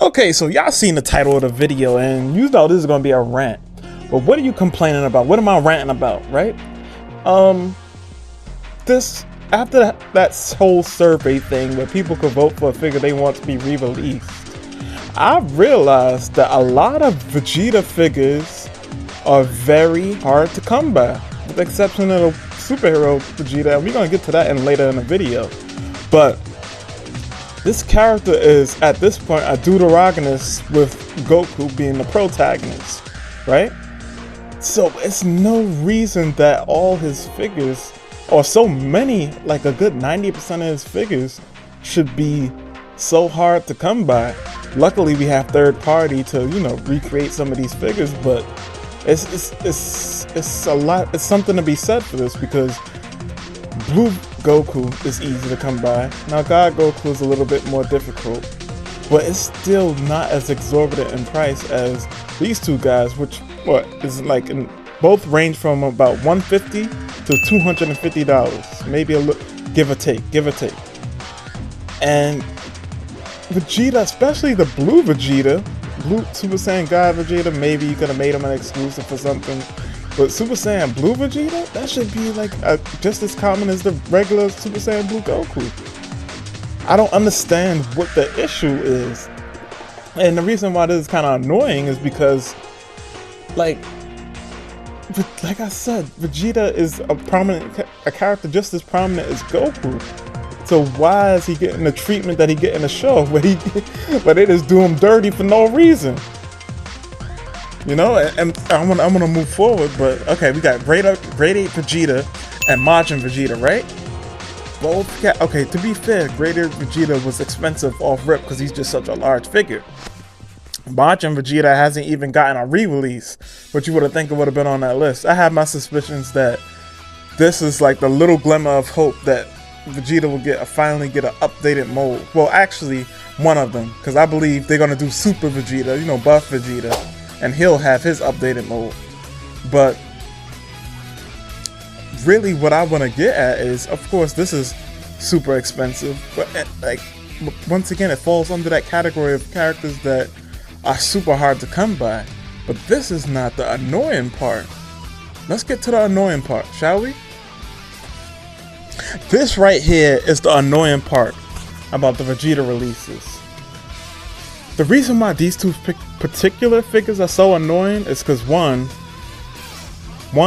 Okay, so y'all seen the title of the video and you know this is gonna be a rant. But what are you complaining about? What am I ranting about, right? Um, this after that whole survey thing where people could vote for a figure they want to be re-released, I realized that a lot of Vegeta figures are very hard to come by, with the exception of the superhero Vegeta, and we're gonna get to that later in the video. But this character is, at this point, a deuteragonist with Goku being the protagonist, right? So it's no reason that all his figures, or so many, like a good 90% of his figures, should be so hard to come by. Luckily, we have third party to, you know, recreate some of these figures, but it's a lot. It's something to be said for this because Blue Goku is easy to come by. Now God Goku is a little bit more difficult, but it's still not as exorbitant in price as these two guys, which is like in both range from about $150 to $250, maybe a little, give or take. And Vegeta, especially the blue Vegeta, blue Super Saiyan God Vegeta, maybe you could have made him an exclusive for something. But Super Saiyan Blue Vegeta, that should be like just as common as the regular Super Saiyan Blue Goku. I don't understand what the issue is. And the reason why this is kind of annoying is because, like I said, Vegeta is a character just as prominent as Goku. So why is he getting the treatment that he get in the show where they just do him dirty for no reason? You know, and I'm gonna move forward, but okay, we got grade 8 Vegeta and Majin Vegeta, right? Both okay, to be fair, grade 8 Vegeta was expensive off rip because he's just such a large figure. Majin Vegeta hasn't even gotten a re-release, but you would have think it would have been on that list. I have my suspicions that this is like the little glimmer of hope that Vegeta will finally get an updated mold. Well, actually, one of them, because I believe they're gonna do Super Vegeta, you know, buff Vegeta, and he'll have his updated mold. But really what I want to get at is, of course, this is super expensive, but like once again, it falls under that category of characters that are super hard to come by. But this is not the annoying part. Let's get to the annoying part, shall we? This right here is the annoying part about the Vegeta releases. The reason why these two particular figures are so annoying is because one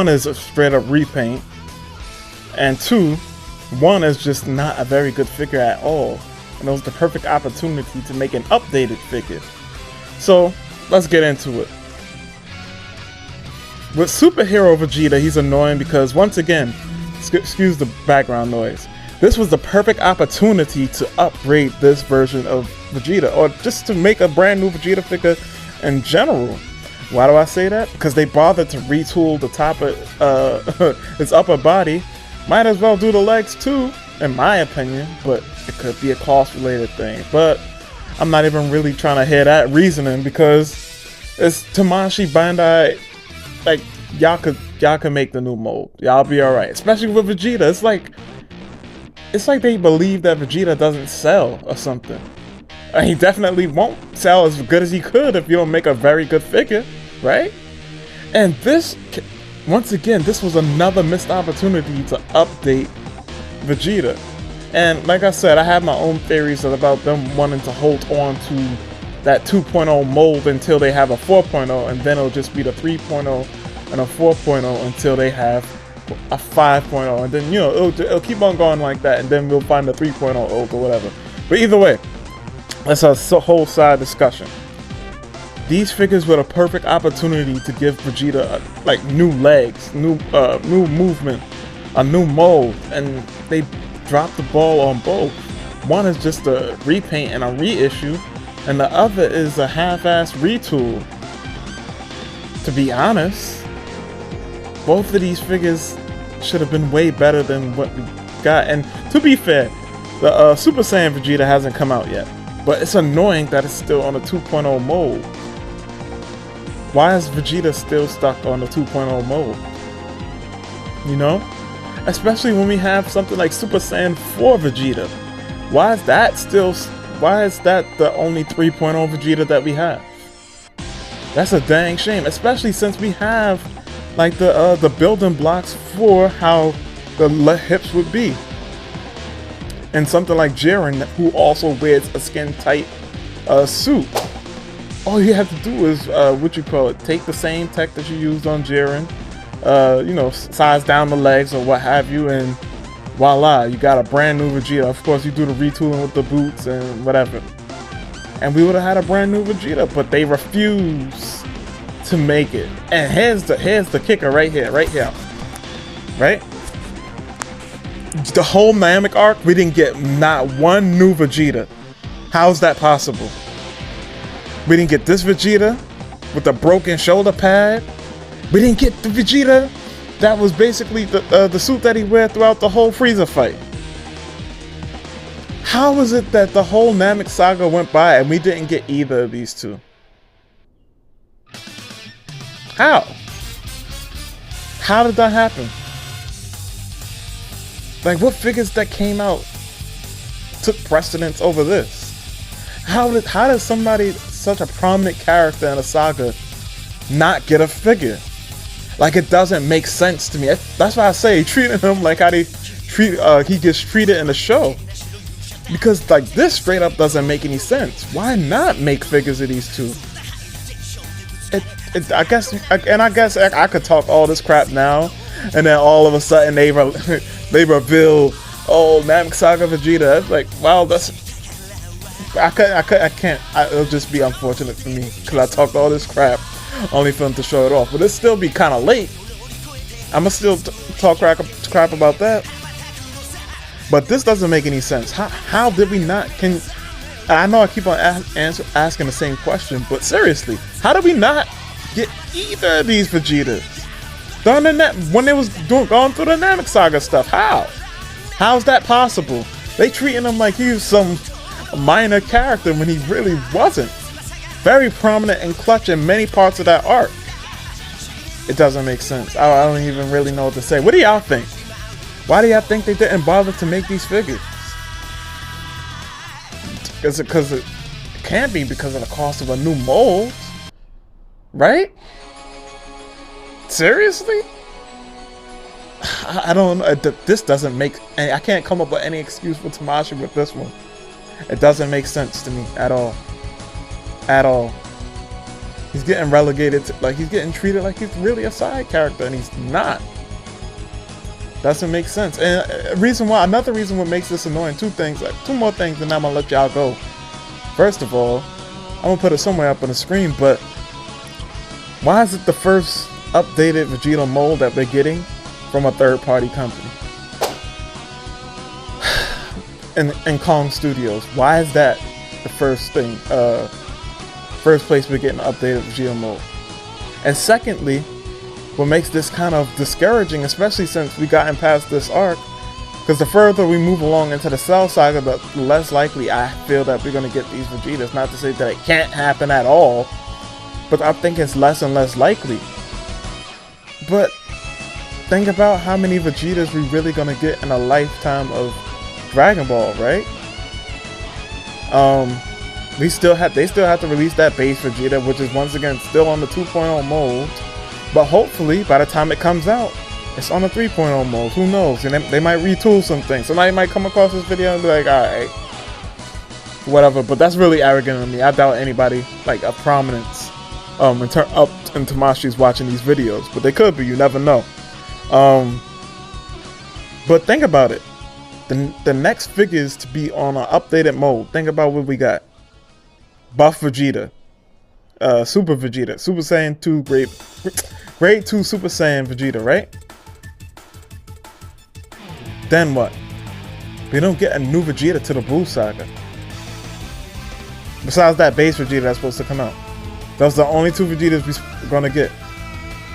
is a straight up repaint, and two, one is just not a very good figure at all, and it was the perfect opportunity to make an updated figure. So let's get into it. With Superhero Vegeta, he's annoying because, once again, excuse the background noise, this was the perfect opportunity to upgrade this version of Vegeta, or just to make a brand new Vegeta figure in general. Why do I say that? Because they bothered to retool the top of its upper body. Might as well do the legs too, in my opinion, but it could be a cost related thing. But I'm not even really trying to hear that reasoning because it's Tamashii Bandai. Like, y'all could make the new mold. Y'all be alright. Especially with Vegeta. It's like they believe that Vegeta doesn't sell or something. And he definitely won't sell as good as he could if you don't make a very good figure, right? And this, once again, this was another missed opportunity to update Vegeta. And like I said, I have my own theories about them wanting to hold on to that 2.0 mold until they have a 4.0, and then it'll just be the 3.0 and a 4.0 until they have a 5.0, and then, you know, it'll keep on going like that, and then we'll find the 3.0 old or whatever. But either way, that's a whole side discussion. These figures were the perfect opportunity to give Vegeta like new legs, new movement, a new mold, and they dropped the ball on both. One is just a repaint and a reissue, and the other is a half-ass retool. To be honest, both of these figures should have been way better than what we got. And to be fair, the Super Saiyan Vegeta hasn't come out yet, but it's annoying that it's still on a 2.0 mold. Why is Vegeta still stuck on the 2.0 mold? You know? Especially when we have something like Super Saiyan 4 Vegeta. Why is that still Why is that the only 3.0 Vegeta that we have? That's a dang shame, especially since we have like the building blocks for how the hips would be. And something like Jiren, who also wears a skin tight suit. All you have to do is take the same tech that you used on Jiren, you know, size down the legs or what have you, and voila, you got a brand new Vegeta. Of course, you do the retooling with the boots and whatever, and we would have had a brand new Vegeta. But they refuse to make it. And here's the kicker right here, right? The whole Namek arc, we didn't get not one new Vegeta. How's that possible? We didn't get this Vegeta with the broken shoulder pad. We didn't get the Vegeta that was basically the suit that he wear throughout the whole Frieza fight. How is it that the whole Namek saga went by and we didn't get either of these two? How? How did that happen? Like, what figures that came out took precedence over this? How does somebody, such a prominent character in a saga, not get a figure? Like, it doesn't make sense to me. That's why I say treating him like how he gets treated in the show. Because like this straight up doesn't make any sense. Why not make figures of these two? I guess I could talk all this crap now, and then all of a sudden they reveal, oh, Namek Saga Vegeta. It's like, wow, I can't. It'll just be unfortunate for me because I talked all this crap only for them to show it off. But it'll still be kind of late. I'ma still talk crap about that. But this doesn't make any sense. How did we not? I know I keep on asking the same question, but seriously, how did we not get either of these Vegetas when they was going through the Namek Saga stuff? How's that possible? They treating him like he was some minor character when he really wasn't. Very prominent and clutch in many parts of that arc. It doesn't make sense. I don't even really know what to say. What do y'all think? Why do y'all think they didn't bother to make these figures? Because it can't be because of the cost of a new mold, right? Seriously? I don't know. This doesn't make. I can't come up with any excuse for Tamashii with this one. It doesn't make sense to me at all. At all. He's getting relegated to, like, he's getting treated like he's really a side character, and he's not. Doesn't make sense. And another reason what makes this annoying, two more things, and I'm gonna let y'all go. First of all, I'm gonna put it somewhere up on the screen, but why is it the first updated Vegeta mold that we're getting from a third-party company? And Kong Studios. Why is that the first thing? First place we're getting an updated Vegeta mold. And secondly, what makes this kind of discouraging, especially since we gotten past this arc, because the further we move along into the Cell Saga, the less likely I feel that we're going to get these Vegetas. Not to say that it can't happen at all, but I think it's less and less likely. But think about how many Vegetas we're really going to get in a lifetime of Dragon Ball, right? They still have to release that base Vegeta, which is once again still on the 2.0 mold. But hopefully, by the time it comes out, it's on a 3.0 mold. Who knows? And they might retool some things. Somebody might come across this video and be like, alright, whatever. But that's really arrogant of me. I doubt anybody, like, of prominence in Tamashii's watching these videos. But they could be. You never know. But think about it. The next figures to be on an updated mold. Think about what we got. Buff Vegeta. Super Vegeta. Super Saiyan 2 Grade 2 Super Saiyan Vegeta, right? Then what? We don't get a new Vegeta to the Buu Saga. Besides that base Vegeta that's supposed to come out. Those are the only two Vegetas we're gonna get.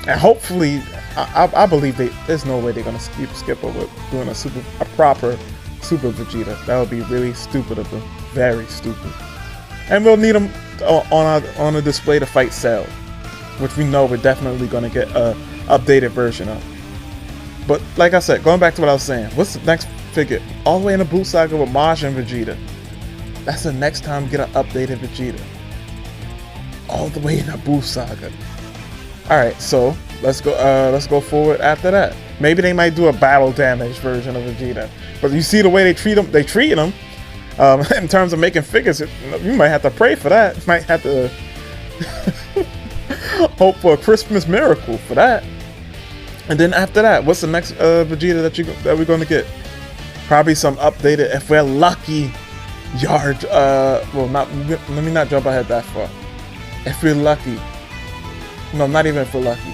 And hopefully, I believe there's no way they're gonna skip over doing a proper Super Vegeta. That would be really stupid of them. Very stupid. And we'll need them on a display to fight Cell, which we know we're definitely gonna get a updated version of. But like I said, going back to what I was saying, what's the next figure? All the way in the Buu Saga with Maj and Vegeta. That's the next time we get an updated Vegeta. All the way in a Buu Saga. Alright, so let's go forward after that. Maybe they might do a battle damage version of Vegeta. But you see the way they treat him, in terms of making figures, you might have to pray for that. You might have to hope for a Christmas miracle for that. And then after that, what's the next Vegeta that we're gonna get? Probably some updated, if we're lucky, let me not jump ahead that far. If we're lucky, no, not even if we're lucky,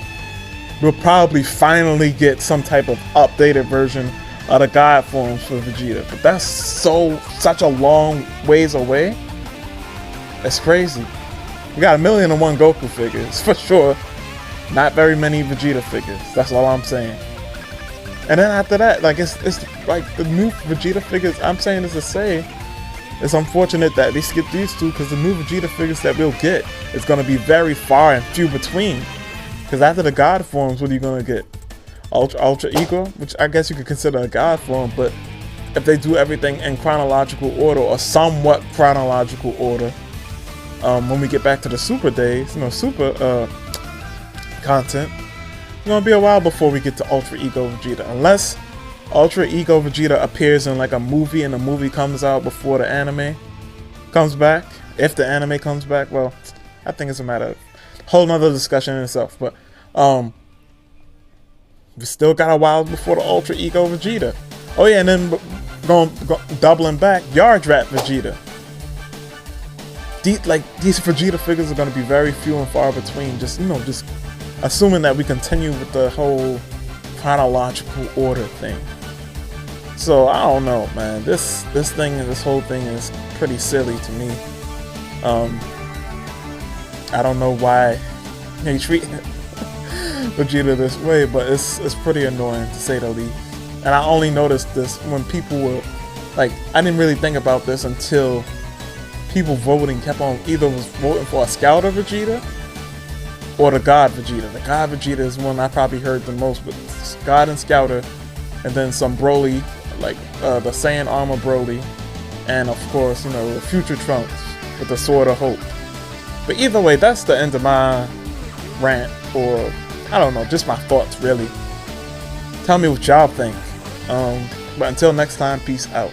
we'll probably finally get some type of updated version of the God forms for Vegeta. But that's such a long ways away. It's crazy. We got 1,000,001 Goku figures for sure. Not very many Vegeta figures. That's all I'm saying. And then after that, like it's like the new Vegeta figures. I'm saying this to say, it's unfortunate that they skipped these two, because the new Vegeta figures that we'll get is gonna be very far and few between. Because after the God forms, what are you gonna get? Ultra Ego, which I guess you could consider a God form, but if they do everything in chronological order or somewhat chronological order, when we get back to the Super days, Super content, it's gonna be a while before we get to Ultra Ego Vegeta, unless Ultra Ego Vegeta appears in like a movie and the movie comes out before the anime comes back. If the anime comes back, well, I think it's a matter of whole nother discussion in itself. But we still got a while before the Ultra Ego Vegeta. Oh yeah, and then doubling back, Yardrat Vegeta. These Vegeta figures are gonna be very few and far between. Just assuming that we continue with the whole chronological order thing. So I don't know, man. This whole thing is pretty silly to me. I don't know why they treat Vegeta this way, but it's pretty annoying to say the least. And I only noticed this when people were like, I didn't really think about this until people voting kept on either was voting for a Scouter Vegeta or the God Vegeta. The God Vegeta is one I probably heard the most, but God and Scouter, and then some Broly, like the Saiyan Armor Broly, and of course, the Future Trunks with the Sword of Hope. But either way, that's the end of my rant, or I don't know, just my thoughts really. Tell me what y'all think. But until next time, peace out.